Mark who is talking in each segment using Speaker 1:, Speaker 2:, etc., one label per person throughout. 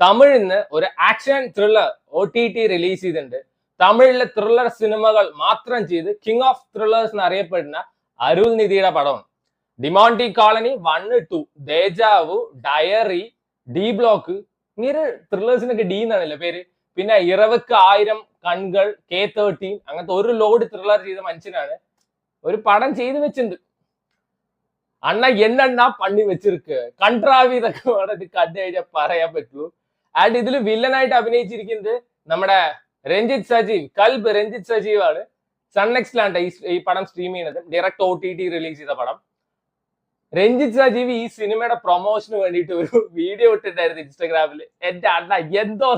Speaker 1: തമിഴിന്ന് ഒരു action thriller OTT release ചെയ്തിട്ടുണ്ട്. തമിഴിലെ ത്രില്ലർ സിനിമകൾ മാത്രം ചെയ്ത് കിങ് ഓഫ് ത്രില്ലേഴ്സ് എന്ന് അറിയപ്പെടുന്ന അരുൾ നിധിയുടെ പടമാണ്. Demonte colony 1, 2, deja vu, diary, D block, ഇങ്ങനെ ത്രില്ലേഴ്സിനൊക്കെ ഡി എന്നാണല്ലേ പേര്. പിന്നെ ഇറവുക്ക് 1000 കൺകൾ, K13, അങ്ങനത്തെ ഒരു ലോഡ് ത്രില്ലർ ചെയ്ത മനുഷ്യനാണ്. ഒരു പടം ചെയ്തു വെച്ചിട്ടുണ്ട്. അണ്ണ എണ്ണ പണി വെച്ചിരിക്ക് കൺട്രാവി ഇതൊക്കെ വേണം ഇത് കണ്ടു കഴിഞ്ഞാൽ പറയാൻ പറ്റുള്ളൂ. ആൻഡ് ഇതിൽ വില്ലനായിട്ട് അഭിനയിച്ചിരിക്കുന്നത് നമ്മുടെ രഞ്ജിത്ത് സജീവ്, കൽബ് രഞ്ജിത്ത് സജീവ് ആണ്. സൺനെക്സ്റ്റിലാണ് ഈ പടം സ്ട്രീം ചെയ്യുന്നത്. ഡയറക്റ്റ് OTT റിലീസ് ചെയ്ത പടം. രഞ്ജിത്ത് സജീവ് ഈ സിനിമയുടെ പ്രൊമോഷന് വേണ്ടിയിട്ട് ഒരു വീഡിയോ ഇട്ടിട്ടായിരുന്നു ഇൻസ്റ്റാഗ്രാമിൽ. എന്റെ അണ്ണ എന്തോ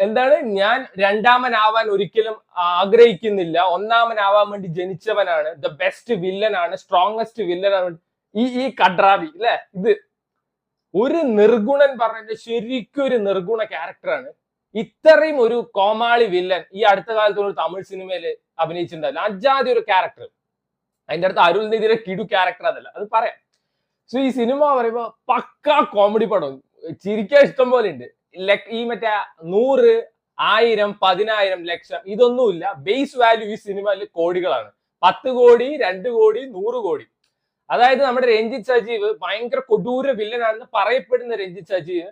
Speaker 1: എന്താണ്, ഞാൻ രണ്ടാമനാവാൻ ഒരിക്കലും ആഗ്രഹിക്കുന്നില്ല, ഒന്നാമനാവാൻ വേണ്ടി ജനിച്ചവനാണ്, ദ ബെസ്റ്റ് വില്ലനാണ്, സ്ട്രോങ്സ്റ്റ് വില്ലനാണ് ഈ കഡ്രാവി അല്ലെ. ഇത് ഒരു നിർഗുണൻ പറഞ്ഞ ശരിക്കും ഒരു നിർഗുണ ക്യാരക്ടറാണ്. ഇത്രയും ഒരു കോമാളി വില്ലൻ ഈ അടുത്ത കാലത്ത് ഒരു തമിഴ് സിനിമയിൽ അഭിനയിച്ചിട്ടുണ്ടല്ലോ, അജാതി ഒരു ക്യാരക്ടർ. അതിന്റെ അടുത്ത് അരുൾ നിധിയുടെ കിടു ക്യാരക്ടർ അതല്ല, അത് പറയാം. സോ ഈ സിനിമ പറയുമ്പോ പക്കാ കോമഡി പടം, ചിരിക്കാൻ ഇഷ്ടം പോലെ ഉണ്ട്. ഈ മറ്റേ 100, 1000, 10,000, ലക്ഷം ഇതൊന്നുമില്ല. ബേസ് വാല്യൂ ഈ സിനിമയിൽ കോടികളാണ്. 10 കോടി, 2 കോടി, 100 കോടി. അതായത് നമ്മുടെ രഞ്ജിത്ത് സജീവ് ഭയങ്കര കൊടൂര വില്ലനാണെന്ന് പറയപ്പെടുന്ന രഞ്ജിത്ത് സജീവ്